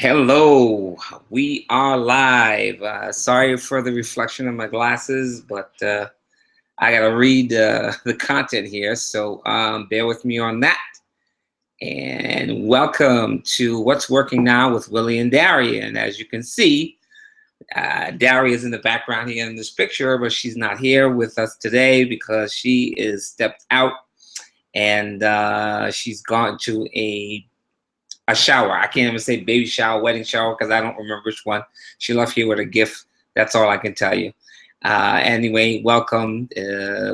Hello, we are live. Sorry for the reflection of my glasses, but I gotta read the content here, so bear with me on that. And welcome to What's Working Now with Willie and Daria. And as you can see, Daria is in the background here in this picture, but she's not here with us today because she is stepped out and she's gone to a shower. I can't even say baby shower, wedding shower, because I don't remember which one. She left here with a gift. That's all I can tell you. Anyway, welcome.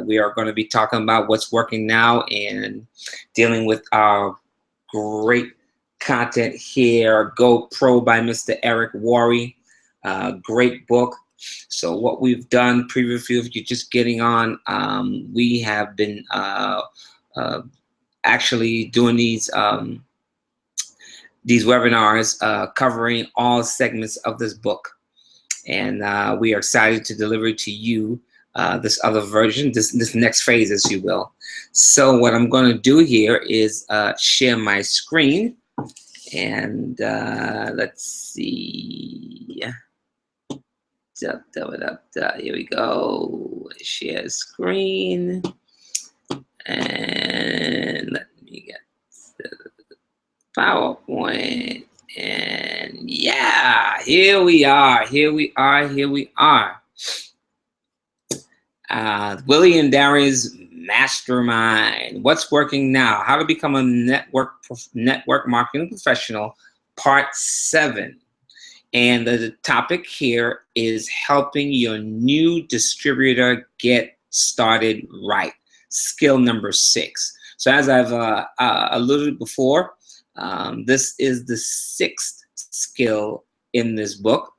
We are going to be talking about what's working now and dealing with our great content here. Go Pro by Mr. Eric Worre. Great book. So what we've done previously, if you're just getting on, we have been actually doing these webinars covering all segments of this book. And we are excited to deliver to you this other version, this next phase, as you will. So what I'm going to do here is share my screen. And let's see. Here we go. Share screen. And let me get the PowerPoint, and yeah, here we are. Willie and Daria's Mastermind. What's working now? How to become a network marketing professional, Part 7. And the topic here is helping your new distributor get started right. Skill number 6. So as I've alluded before, this is the 6th skill in this book.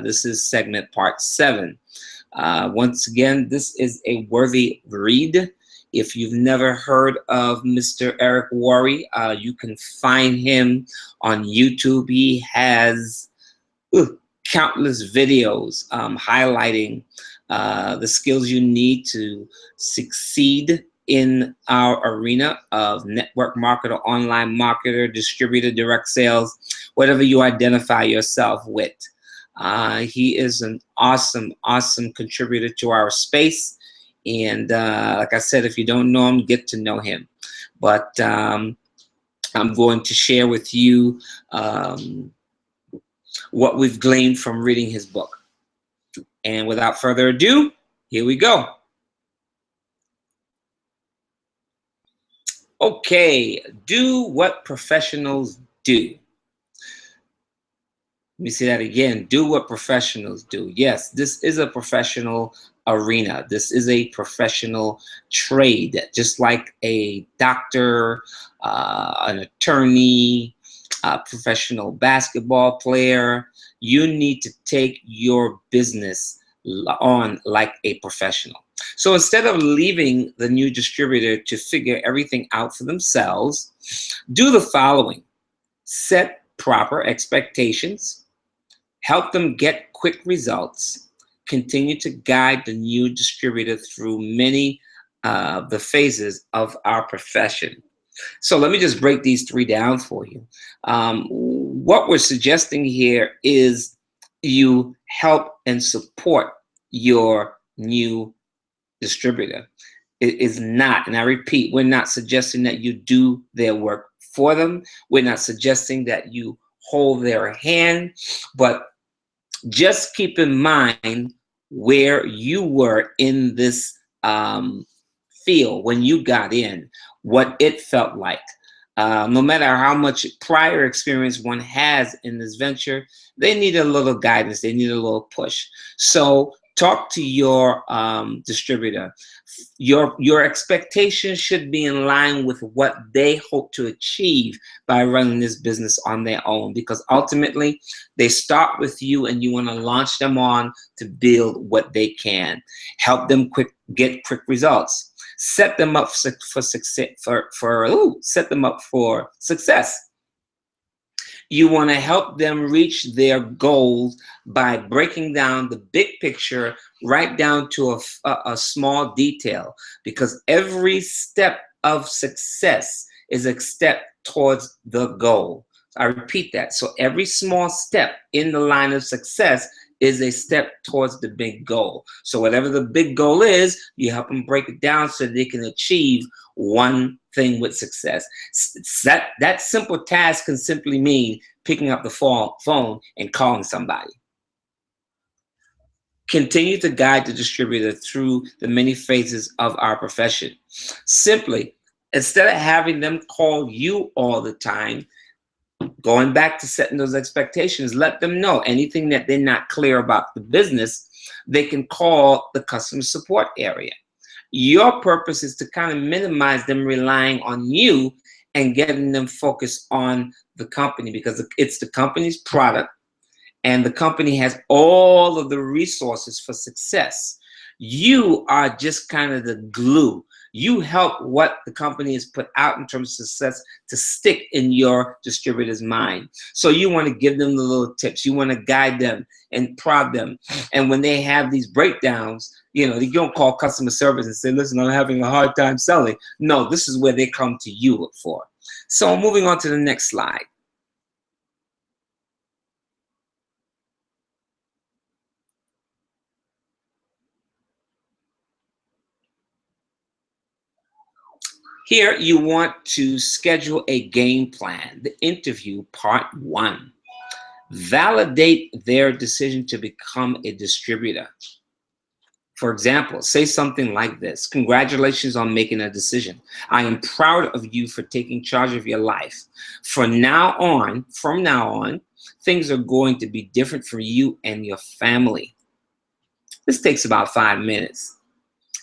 This is segment Part 7. Once again, this is a worthy read. If you've never heard of Mr. Eric Worre, you can find him on YouTube. He has countless videos highlighting the skills you need to succeed in our arena of network marketer, online marketer, distributor, direct sales, whatever you identify yourself with. He is an awesome contributor to our space. And like I said, if you don't know him, get to know him. But I'm going to share with you what we've gleaned from reading his book. And without further ado, here we go. Okay, do what professionals do. Let me say that again. Do what professionals do. Yes, this is a professional arena. This is a professional trade, just like a doctor, an attorney, a professional basketball player. You need to take your business on like a professional. So instead of leaving the new distributor to figure everything out for themselves, do the following. Set proper expectations, help them get quick results, continue to guide the new distributor through many of the phases of our profession. So let me just break these 3 down for you. What we're suggesting here is you help and support your new distributor. It is not, and I repeat, we're not suggesting that you do their work for them. We're not suggesting that you hold their hand, but just keep in mind where you were in this field when you got in, what it felt like. No matter how much prior experience one has in this venture, they need a little guidance. They need a little push. So talk to your distributor. Your expectations should be in line with what they hope to achieve by running this business on their own, because ultimately they start with you and you want to launch them on to build what they can. Help them get quick results. Set them up for success. Set them up for success. You want to help them reach their goals by breaking down the big picture right down to a small detail, because every step of success is a step towards the goal. I repeat that. So every small step in the line of success is a step towards the big goal. So whatever the big goal is, you help them break it down so they can achieve one thing with success. That simple task can simply mean picking up the phone and calling somebody. Continue to guide the distributor through the many phases of our profession. Simply, instead of having them call you all the time, going back to setting those expectations, let them know anything that they're not clear about the business, they can call the customer support area. Your purpose is to kind of minimize them relying on you and getting them focused on the company, because it's the company's product and the company has all of the resources for success. You are just kind of the glue. You help what the company has put out in terms of success to stick in your distributor's mind. So you want to give them the little tips. You want to guide them and prod them. And when they have these breakdowns, you don't call customer service and say, listen, I'm having a hard time selling. No, this is where they come to you for. So moving on to the next slide. Here, you want to schedule a game plan, the interview part 1. Validate their decision to become a distributor. For example, say something like this: congratulations on making a decision. I am proud of you for taking charge of your life. From now on, things are going to be different for you and your family. This takes about 5 minutes.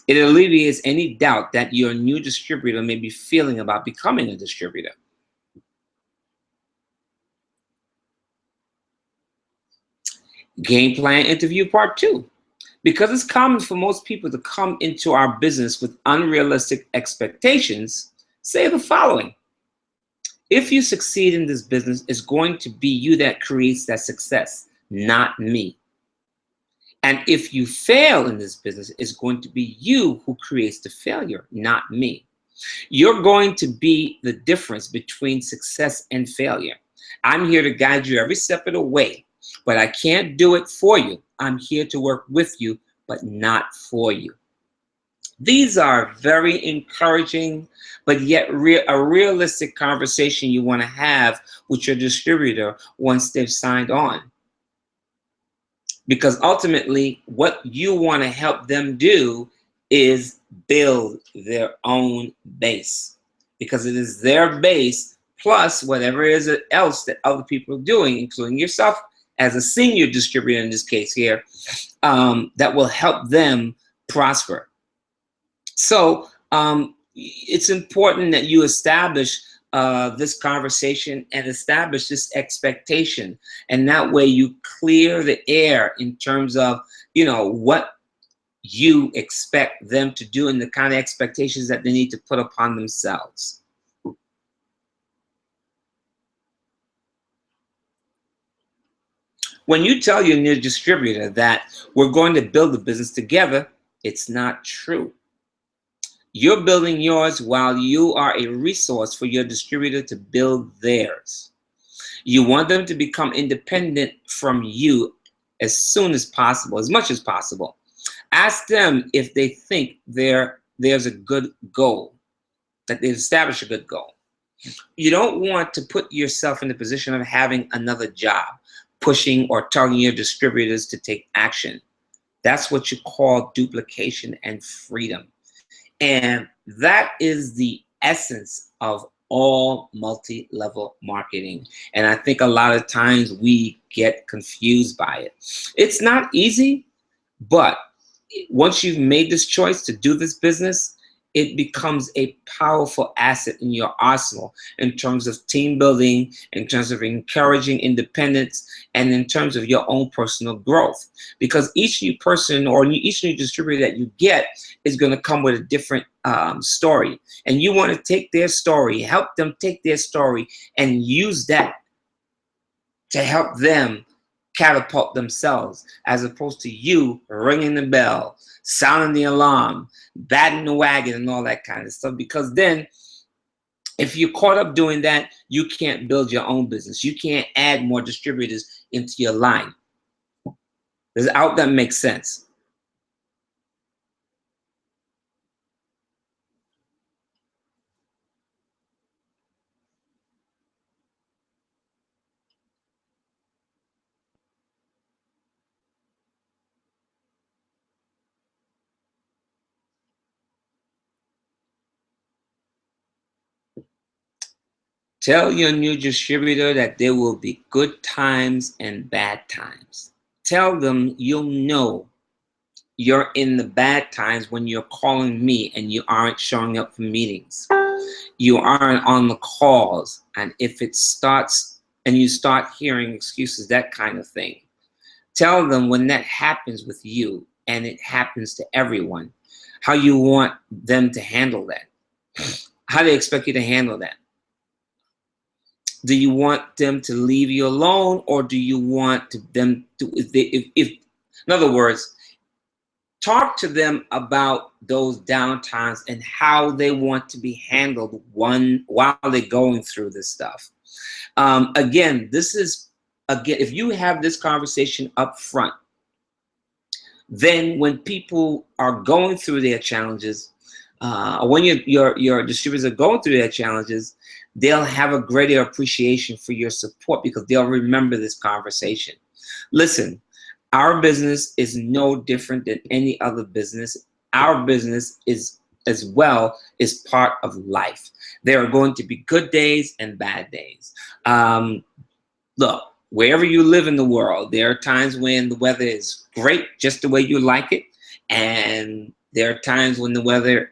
It alleviates any doubt that your new distributor may be feeling about becoming a distributor. Game plan interview part 2. Because it's common for most people to come into our business with unrealistic expectations, say the following: if you succeed in this business, it's going to be you that creates that success, not me. And if you fail in this business, it's going to be you who creates the failure, not me. You're going to be the difference between success and failure. I'm here to guide you every step of the way, but I can't do it for you. I'm here to work with you, but not for you. These are very encouraging, but yet a realistic conversation you want to have with your distributor once they've signed on. Because ultimately, what you want to help them do is build their own base, because it is their base plus whatever it is else that other people are doing, including yourself as a senior distributor in this case here, that will help them prosper. So it's important that you establish this conversation and establish this expectation, and that way you clear the air in terms of what you expect them to do and the kind of expectations that they need to put upon themselves. When you tell your new distributor that we're going to build a business together, it's not true. You're building yours while you are a resource for your distributor to build theirs. You want them to become independent from you as soon as possible, as much as possible. Ask them if they think there's a good goal, that they've established a good goal. You don't want to put yourself in the position of having another job, pushing or telling your distributors to take action. That's what you call duplication and freedom. And that is the essence of all multi-level marketing. And I think a lot of times we get confused by it. It's not easy, but once you've made this choice to do this business, it becomes a powerful asset in your arsenal in terms of team building, in terms of encouraging independence, and in terms of your own personal growth. Because each new person or each new distributor that you get is going to come with a different story. And you want to take their story, help them take their story, and use that to help them catapult themselves, as opposed to you ringing the bell, sounding the alarm, batting the wagon, and all that kind of stuff. Because then If you're caught up doing that, you can't build your own business. You can't add more distributors into your line. I hope that makes sense. Tell your new distributor that there will be good times and bad times. Tell them you'll know you're in the bad times when you're calling me and you aren't showing up for meetings. You aren't on the calls. And if it starts and you start hearing excuses, that kind of thing. Tell them when that happens with you and it happens to everyone, how you want them to handle that. How they expect you to handle that. Do you want them to leave you alone, or do you want them to, if in other words, talk to them about those downtimes and how they want to be handled while they're going through this stuff. Again, if you have this conversation up front, then when people are going through their challenges, when your distributors are going through their challenges, they'll have a greater appreciation for your support because they'll remember this conversation. Listen, our business is no different than any other business. Our business is as well is part of life. There are going to be good days and bad days. Look, wherever you live in the world, there are times when the weather is great, just the way you like it. And there are times when the weather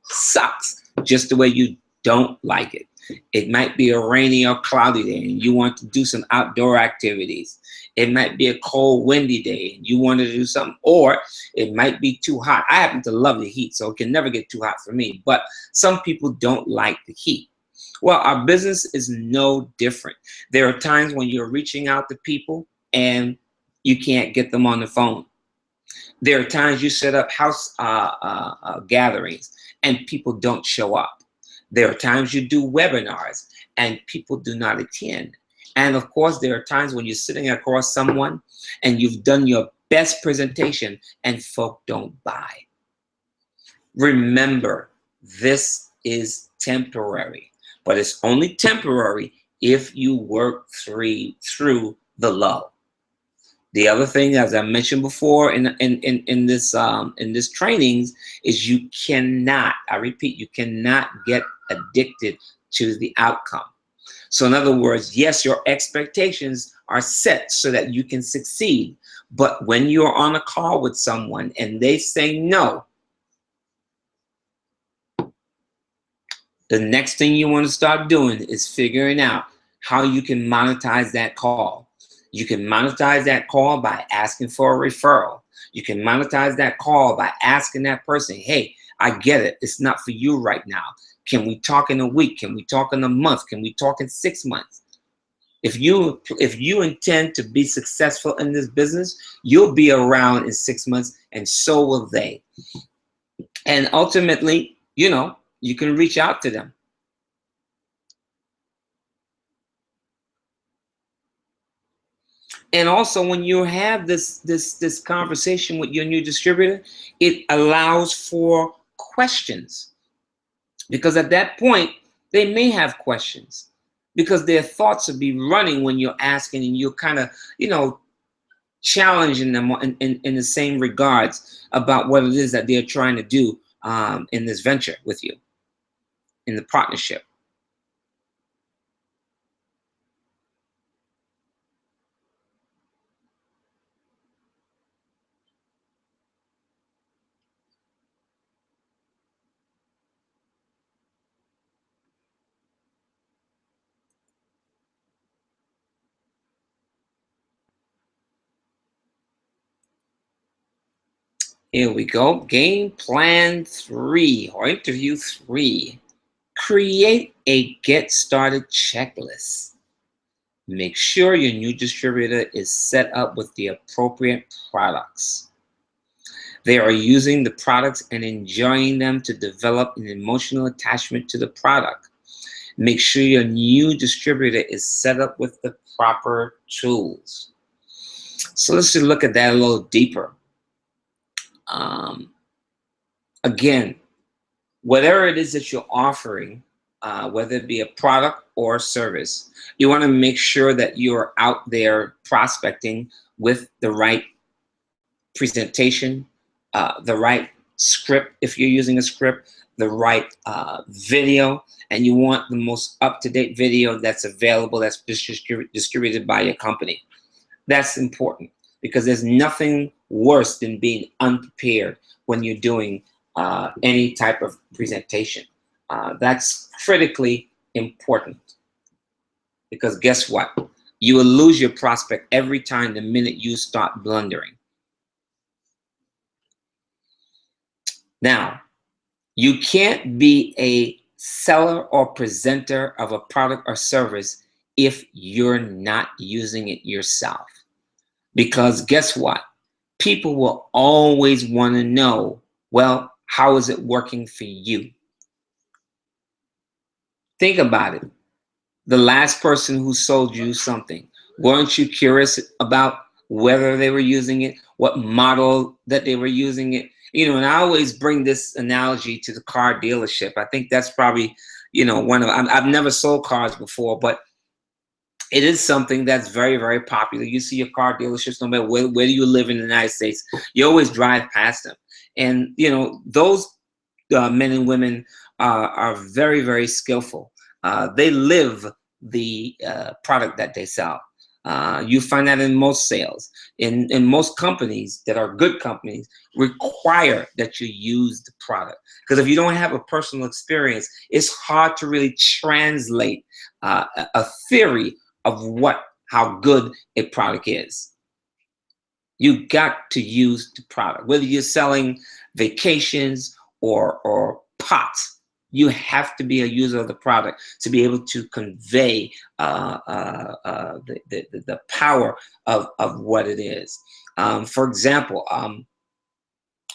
sucks, just the way you don't like it. It might be a rainy or cloudy day and you want to do some outdoor activities. It might be a cold, windy day and you want to do something, or it might be too hot. I happen to love the heat, so it can never get too hot for me. But some people don't like the heat. Well, our business is no different. There are times when you're reaching out to people and you can't get them on the phone. There are times you set up house gatherings and people don't show up. There are times you do webinars and people do not attend. And of course, there are times when you're sitting across someone and you've done your best presentation and folk don't buy. Remember, this is temporary, but it's only temporary if you work through the lull. The other thing, as I mentioned before in this trainings, is you cannot, I repeat, you cannot get addicted to the outcome. So in other words, yes, your expectations are set so that you can succeed. But when you're on a call with someone and they say no, the next thing you want to start doing is figuring out how you can monetize that call. You can monetize that call by asking for a referral. You can monetize that call by asking that person, hey, I get it. It's not for you right now. Can we talk in a week? Can we talk in a month? Can we talk in 6 months? If you intend to be successful in this business, you'll be around in 6 months, and so will they. And ultimately, you can reach out to them. And also, when you have this conversation with your new distributor, it allows for questions, because at that point they may have questions because their thoughts will be running when you're asking, and you're kind of challenging them in the same regards about what it is that they're trying to do in this venture with you, in the partnership. Here we go. Game plan 3 or interview 3. Create a get started checklist. Make sure your new distributor is set up with the appropriate products. They are using the products and enjoying them to develop an emotional attachment to the product. Make sure your new distributor is set up with the proper tools. So let's just look at that a little deeper. Again, whatever it is that you're offering, whether it be a product or a service, you want to make sure that you're out there prospecting with the right presentation, the right script, if you're using a script, the right video, and you want the most up-to-date video that's available, that's distributed by your company. That's important because there's nothing worse than being unprepared when you're doing any type of presentation. That's critically important because guess what? You will lose your prospect every time the minute you start blundering. Now, you can't be a seller or presenter of a product or service if you're not using it yourself. Because guess what? People will always want to know, well, how is it working for you? Think about it. The last person who sold you something, weren't you curious about whether they were using it, what model that they were using it? You know, and I always bring this analogy to the car dealership. I think that's probably, you know, I've never sold cars before, but it is something that's very, very popular. You see your car dealerships, no matter where do you live in the United States, you always drive past them. And, you know, those men and women are very, very skillful. They live the product that they sell. You find that in most sales. In most companies that are good companies require that you use the product. Because if you don't have a personal experience, it's hard to really translate a theory of how good a product is. You got to use the product. Whether you're selling vacations or pots, you have to be a user of the product to be able to convey the power of what it is. For example,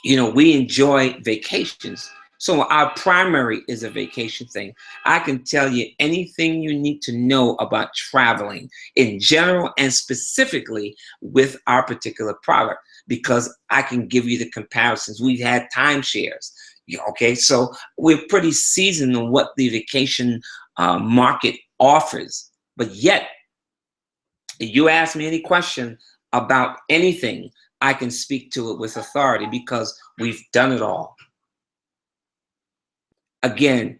you know, we enjoy vacations. So our primary is a vacation thing. I can tell you anything you need to know about traveling in general and specifically with our particular product because I can give you the comparisons. We've had timeshares. Okay, so we're pretty seasoned on what the vacation market offers. But yet, if you ask me any question about anything, I can speak to it with authority because we've done it all. Again,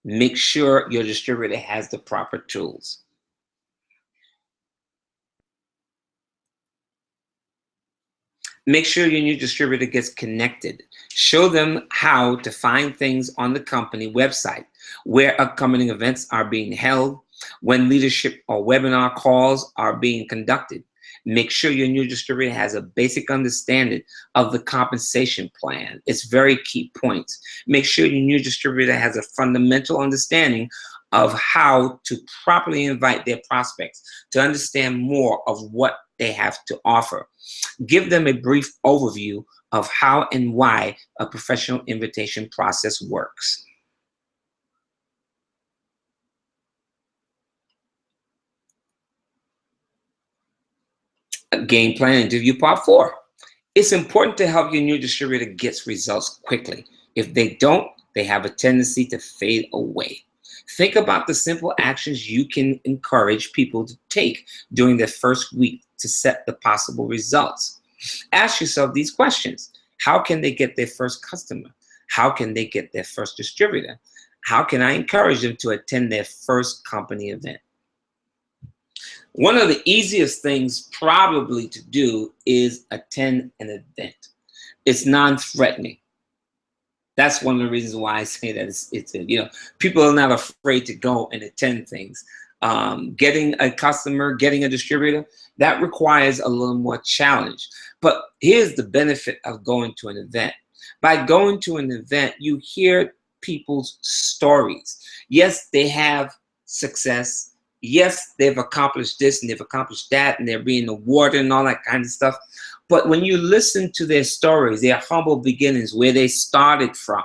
make sure your distributor has the proper tools. Make sure your new distributor gets connected. Show them how to find things on the company website, where upcoming events are being held, when leadership or webinar calls are being conducted. Make sure your new distributor has a basic understanding of the compensation plan. It's very key points. Make sure your new distributor has a fundamental understanding of how to properly invite their prospects to understand more of what they have to offer. Give them a brief overview of how and why a professional invitation process works. Game plan interview part 4. It's important to help your new distributor get results quickly. If they don't, they have a tendency to fade away. Think about the simple actions you can encourage people to take during their first week to set the possible results. Ask yourself these questions. How can they get their first customer? How can they get their first distributor? How can I encourage them to attend their first company event? One of the easiest things probably to do is attend an event. It's non-threatening. That's one of the reasons why I say that it's you know, people are not afraid to go and attend things. Getting a customer, getting a distributor, that requires a little more challenge. But here's the benefit of going to an event. By going to an event, you hear people's stories. Yes, they have success. Yes, they've accomplished this and they've accomplished that and they're being awarded and all that kind of stuff. But when you listen to their stories, their humble beginnings, where they started from,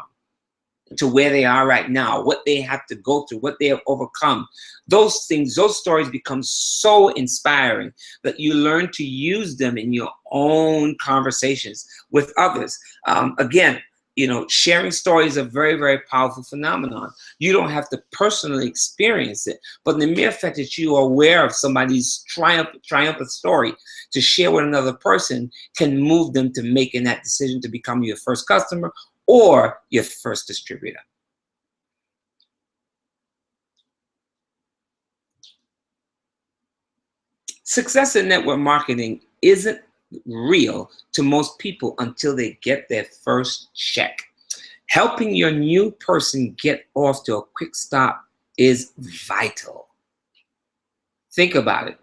to where they are right now, what they have to go through, what they have overcome. Those things, those stories become so inspiring that you learn to use them in your own conversations with others. Again, sharing stories is a very, very powerful phenomenon. You don't have to personally experience it, but the mere fact that you are aware of somebody's triumphant story to share with another person can move them to making that decision to become your first customer or your first distributor. Success in network marketing isn't real to most people until they get their first check. Helping your new person get off to a quick start is vital. Think about it.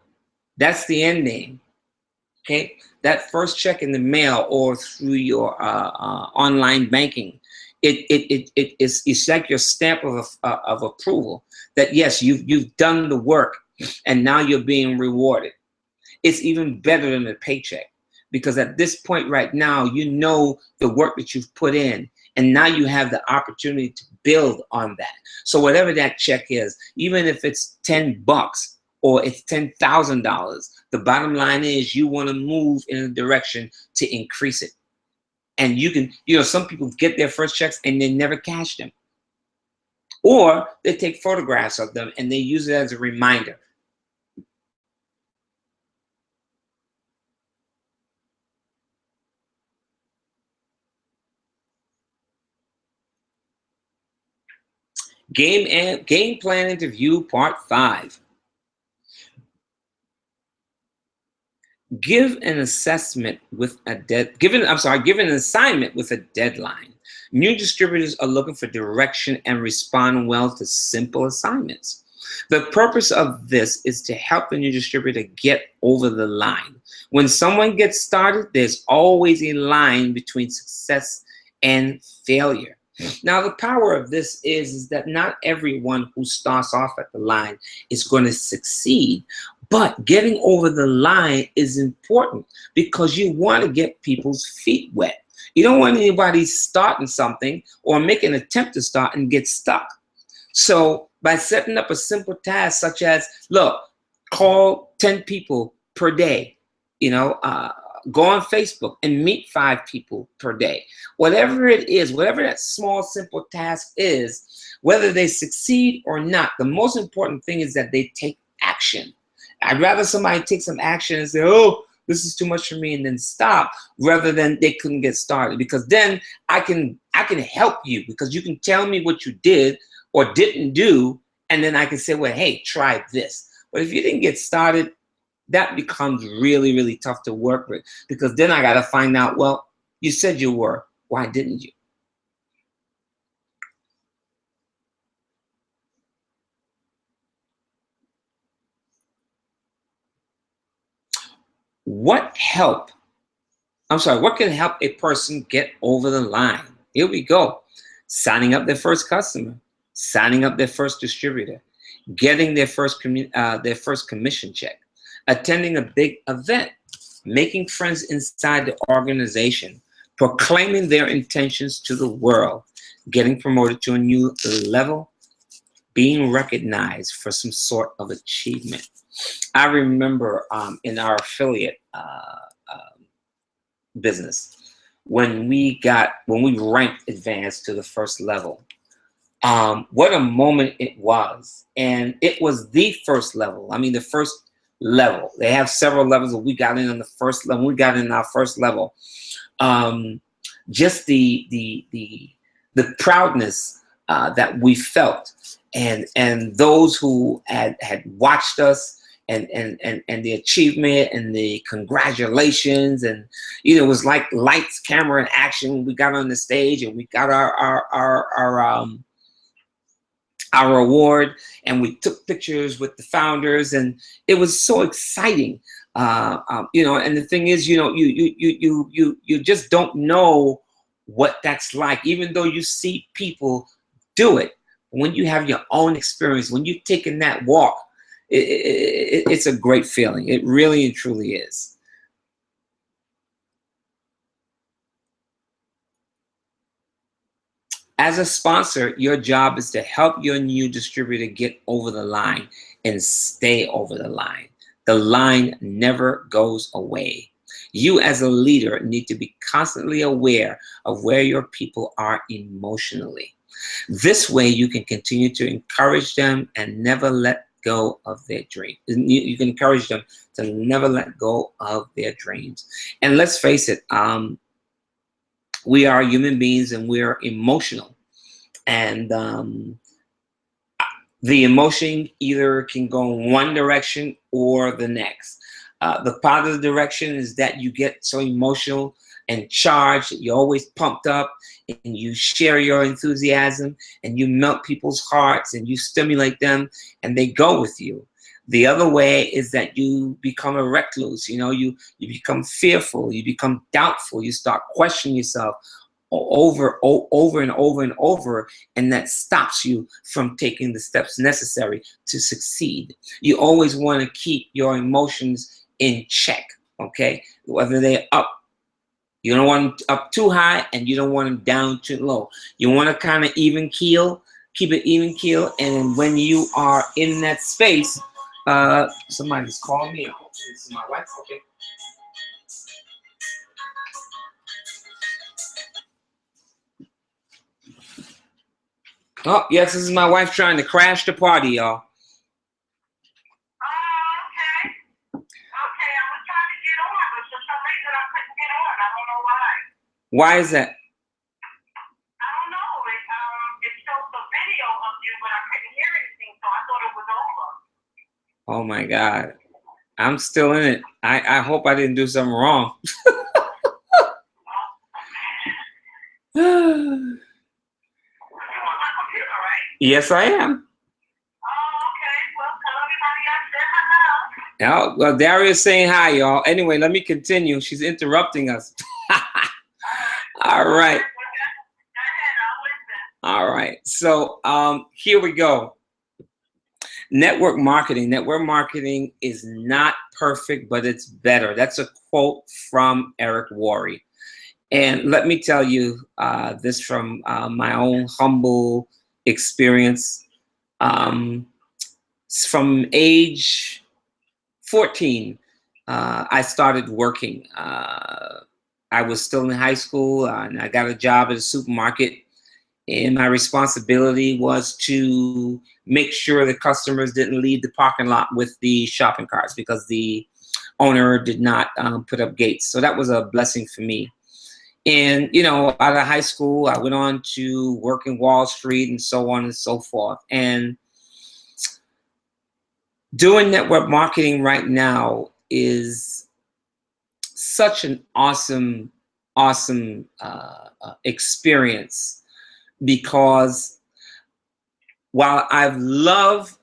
That's the end game. Okay, that first check in the mail or through your online banking, it's like your stamp of approval that yes, you've done the work, and now you're being rewarded. It's even better than a paycheck, because at this point right now, you know the work that you've put in, and now you have the opportunity to build on that. So whatever that check is, even if it's $10 or it's $10,000, the bottom line is you want to move in a direction to increase it. And you can, some people get their first checks and they never cash them, or they take photographs of them and they use it as a reminder. Game plan interview part 5. Give an assignment with a deadline. New distributors are looking for direction and respond well to simple assignments. The purpose of this is to help the new distributor get over the line. When someone gets started, there's always a line between success and failure. Now, the power of this is that not everyone who starts off at the line is going to succeed. But getting over the line is important because you want to get people's feet wet. You don't want anybody starting something or make an attempt to start and get stuck. So by setting up a simple task such as, look, call 10 people per day, go on Facebook and meet 5 people per day. Whatever it is, whatever that small, simple task is, whether they succeed or not, the most important thing is that they take action. I'd rather somebody take some action and say, oh, this is too much for me, and then stop, rather than they couldn't get started. Because then I can help you, because you can tell me what you did or didn't do, and then I can say, well, hey, try this. But if you didn't get started, that becomes really, really tough to work with, because then I got to find out, well, you said you were. Why didn't you? What can help a person get over the line? Here we go. Signing up their first customer, signing up their first distributor, getting their first commission check, attending a big event, making friends inside the organization, proclaiming their intentions to the world, getting promoted to a new level, being recognized for some sort of achievement. I remember in our affiliate business, when we ranked advanced to the first level, what a moment it was. And it was the first level. I mean, the first level. They have several levels, but we got in on the first level. We got in our first level. Just the proudness that we felt, and those who had watched us, and the achievement and the congratulations, and it was like lights, camera, and action when we got on the stage and we got our award, and we took pictures with the founders, and it was so exciting. And the thing is, you just don't know what that's like, even though you see people do it. When you have your own experience, when you've taken that walk, it's a great feeling. It really and truly is. As a sponsor, your job is to help your new distributor get over the line and stay over the line. The line never goes away. You as a leader need to be constantly aware of where your people are emotionally. This way you can continue to encourage them and never let go of their dreams. You can encourage them to never let go of their dreams. And let's face it, we are human beings and we're emotional. And the emotion either can go in one direction or the next. The positive direction is that you get so emotional and charged that you're always pumped up and you share your enthusiasm and you melt people's hearts and you stimulate them and they go with you. The other way is that you become a recluse. You become fearful, you become doubtful, you start questioning yourself over and over, and that stops you from taking the steps necessary to succeed. You always want to keep your emotions in check, okay? Whether they're up, you don't want them up too high and you don't want them down too low. You want to kind of even keel, keep it even keel, and when you are in that space, somebody's calling me. This is my wife, okay? Oh, yes, this is my wife trying to crash the party, y'all. Oh, okay. Okay, I was trying to get on, but for some reason I couldn't get on. I don't know why. Why is that? I don't know. It shows the video of you, but I couldn't hear anything, so I thought it was over. Oh my God. I'm still in it. I hope I didn't do something wrong. Yes, I am. Oh, okay. Well, tell everybody I said hello. Oh, well, Daria's saying hi, y'all. Anyway, let me continue. She's interrupting us. All right. Go ahead, I'll listen. All right. So here we go. Network marketing. Network marketing is not perfect, but it's better. That's a quote from Eric Worre. And let me tell you this from my own humble experience. From age 14, I started working. I was still in high school and I got a job at a supermarket. And my responsibility was to make sure the customers didn't leave the parking lot with the shopping carts because the owner did not put up gates. So that was a blessing for me. And, out of high school, I went on to work in Wall Street and so on and so forth. And doing network marketing right now is such an awesome experience, because while I've loved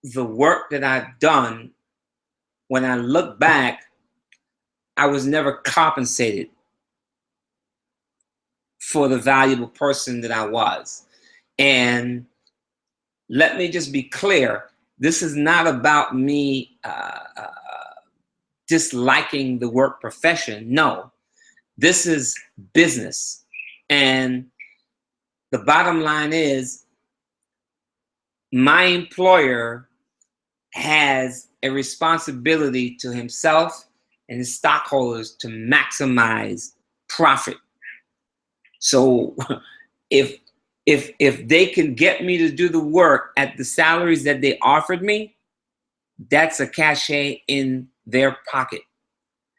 the work that I've done, when I look back, I was never compensated for the valuable person that I was. And let me just be clear, this is not about me disliking the work profession. No, this is business. And the bottom line is, my employer has a responsibility to himself and his stockholders to maximize profit. So if they can get me to do the work at the salaries that they offered me, that's a cachet in their pocket.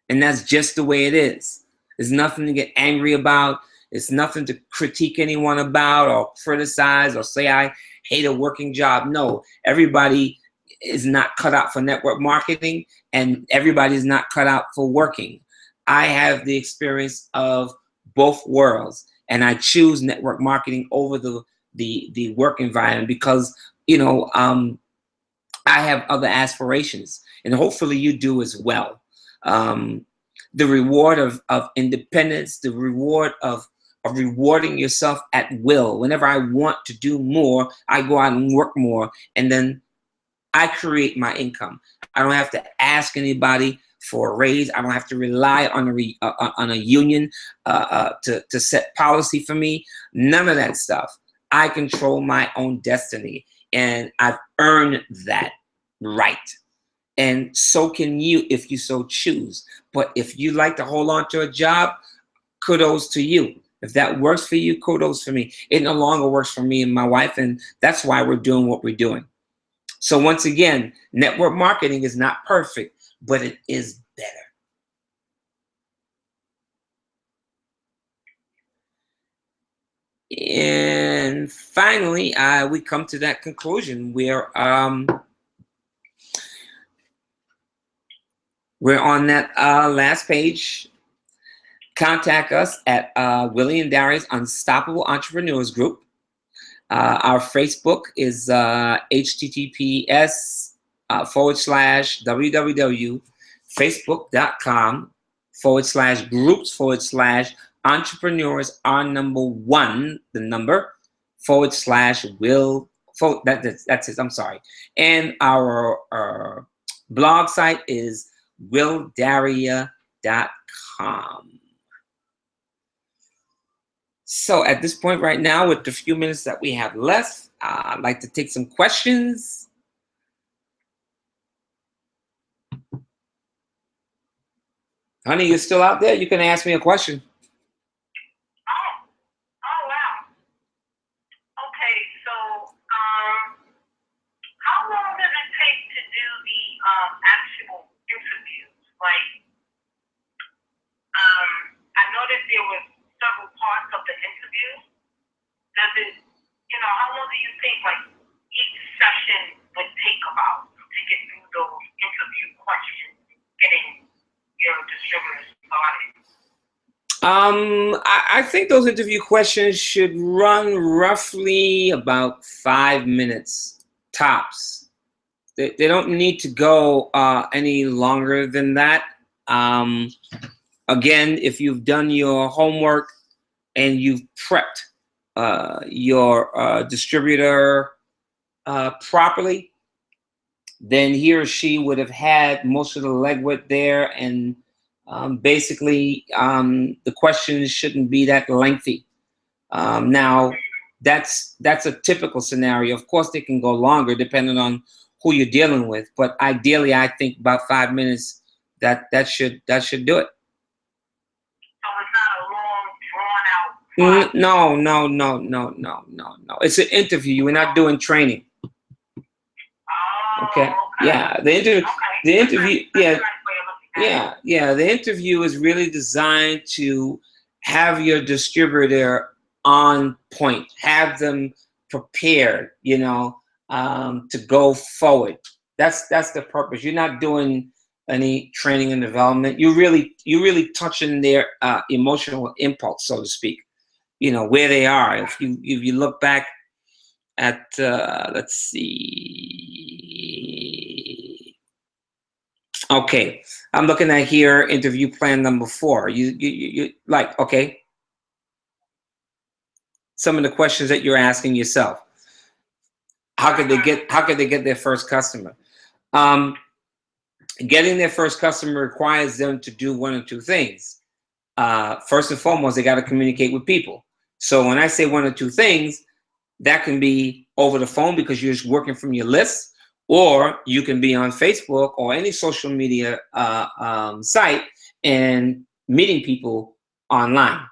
And that's just the way it is. There's nothing to get angry about. It's nothing to critique anyone about or criticize or say I hate a working job. No, everybody is not cut out for network marketing, and everybody is not cut out for working. I have the experience of both worlds, and I choose network marketing over the work environment because I have other aspirations, and hopefully you do as well. The reward of independence, the reward of rewarding yourself at will. Whenever I want to do more, I go out and work more, and then I create my income. I don't have to ask anybody for a raise. I don't have to rely on a union to set policy for me. None of that stuff. I control my own destiny, and I've earned that right. And so can you if you so choose. But if you like to hold on to a job, kudos to you. If that works for you, kudos for me. It no longer works for me and my wife, and that's why we're doing what we're doing. So once again, network marketing is not perfect, but it is better. And finally, we come to that conclusion where we're on that last page. Contact us at Will and Daria's Unstoppable Entrepreneurs Group. Our Facebook is https://www.facebook.com/groups/entrepreneurs R1 the number /will that's it, I'm sorry. And our blog site is Wil.Daria.com. So at this point right now, with the few minutes that we have left, I'd like to take some questions. Honey, you're still out there? You can ask me a question. Oh, wow. Okay, so how long does it take to do the actual interviews? Like, I noticed there was several parts of the interview. Does it, how long do you think like each session would take about to get through those interview questions, getting your distributors started? I think those interview questions should run roughly about 5 minutes tops. They don't need to go any longer than that. Again, if you've done your homework and you've prepped your distributor properly, then he or she would have had most of the legwork there, and basically the questions shouldn't be that lengthy. Now, that's a typical scenario. Of course, they can go longer depending on who you're dealing with, but ideally, I think about 5 minutes. That should do it. So it's not a long, drawn out. No. It's an interview. We're not doing training. Okay. Yeah. The interview. Yeah. The interview is really designed to have your distributor on point, have them prepared, to go forward. That's the purpose. You're not doing any training and development. You're really touching their emotional impulse, so to speak. Where they are. If you look back at let's see. Okay, I'm looking at here interview plan number 4. You like, okay, some of the questions that you're asking yourself. How could they get their first customer? Getting their first customer requires them to do one or two things. First and foremost, they got to communicate with people. So when I say one or two things, that can be over the phone because you're just working from your list, or you can be on Facebook or any social media site and meeting people online.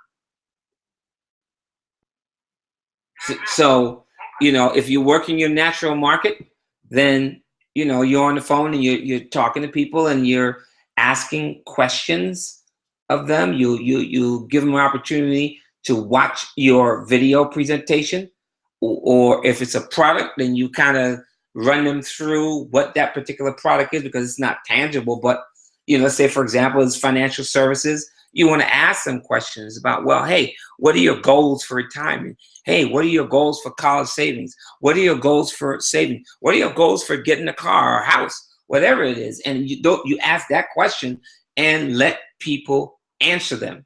So, if you work in your natural market, then, you're on the phone and you're talking to people and you're asking questions of them. You give them an opportunity to watch your video presentation, or if it's a product, then you kind of run them through what that particular product is, because it's not tangible. But let's say, for example, it's financial services. You want to ask them questions about, well, hey, what are your goals for retirement? Hey, what are your goals for college savings? What are your goals for saving? What are your goals for getting a car or a house? Whatever it is, and you ask that question and let people answer them.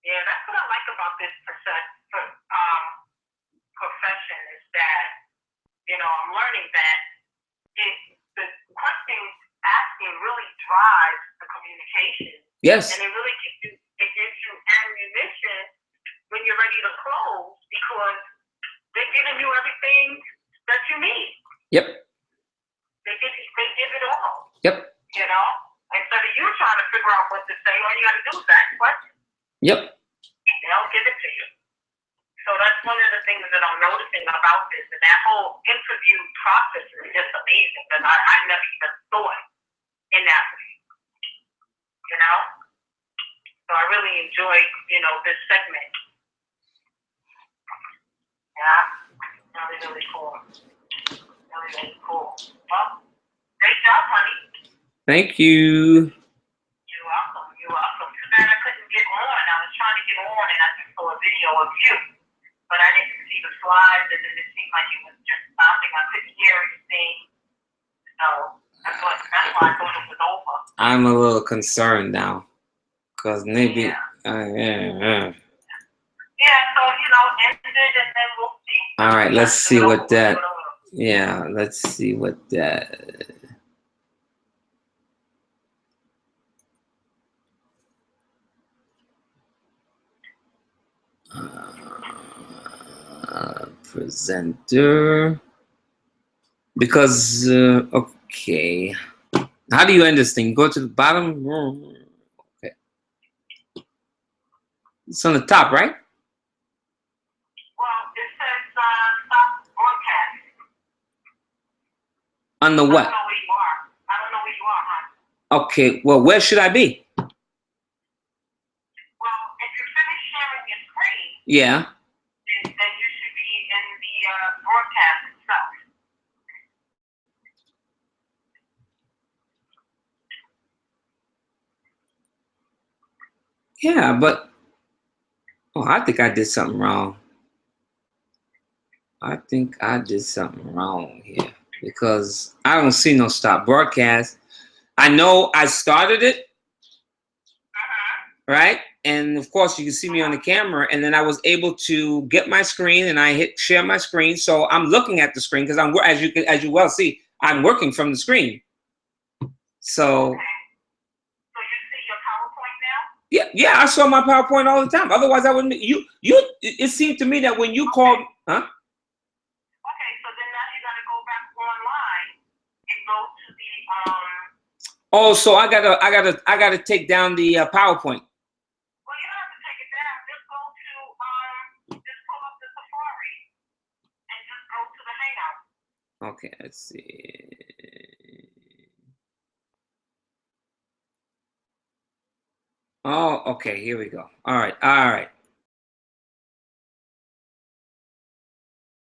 Yeah, that's what I like about this profession is that, I'm learning that Yes. And it really gives you ammunition when you're ready to close because they're giving you everything that you need. Yep. They give it all. Yep. You know? Instead of you trying to figure out what to say, all you gotta do is ask questions. Yep. They'll give it to you. So that's one of the things that I'm noticing about this, and that whole interview process is just amazing because I never even thought in that way. You know? So I really enjoy, this segment. Yeah. Really, really cool. Really, really cool. Well, great job, honey. Thank you. You're welcome. You're welcome. Too bad I couldn't get on. I was trying to get on and I just saw a video of you. But I didn't see the slides and it seemed like it was just something. I couldn't hear anything. So that's why I thought it was over. I'm a little concerned now. Because maybe... Yeah. Yeah, so, end it and then we'll see. All right, let's see what that... Yeah, let's see what that... presenter. Because, okay. How do you end this thing? Go to the bottom? Okay. It's on the top, right? Well, it says stop broadcast. On the what? I don't know where you are. I don't know where you are, huh? Okay, well, where should I be? Well, if you're finished sharing your screen, yeah, then you should be in the broadcast itself. Yeah, but I think I did something wrong. I think I did something wrong here because I don't see no stop broadcast. I know I started it, right? And of course, you can see me on the camera. And then I was able to get my screen, and I hit share my screen. So I'm looking at the screen because as you well see, I'm working from the screen. So. So you see your PowerPoint now? Yeah, I saw my PowerPoint all the time. Otherwise, I wouldn't. It seemed to me that when you called, huh? Okay, so then now you gotta go back online and go to the Oh, so I gotta take down the PowerPoint. Well, you don't have to take it down. Just go to just pull up the Safari and just go to the Hangout. Okay, let's see. Oh, okay, here we go. All right.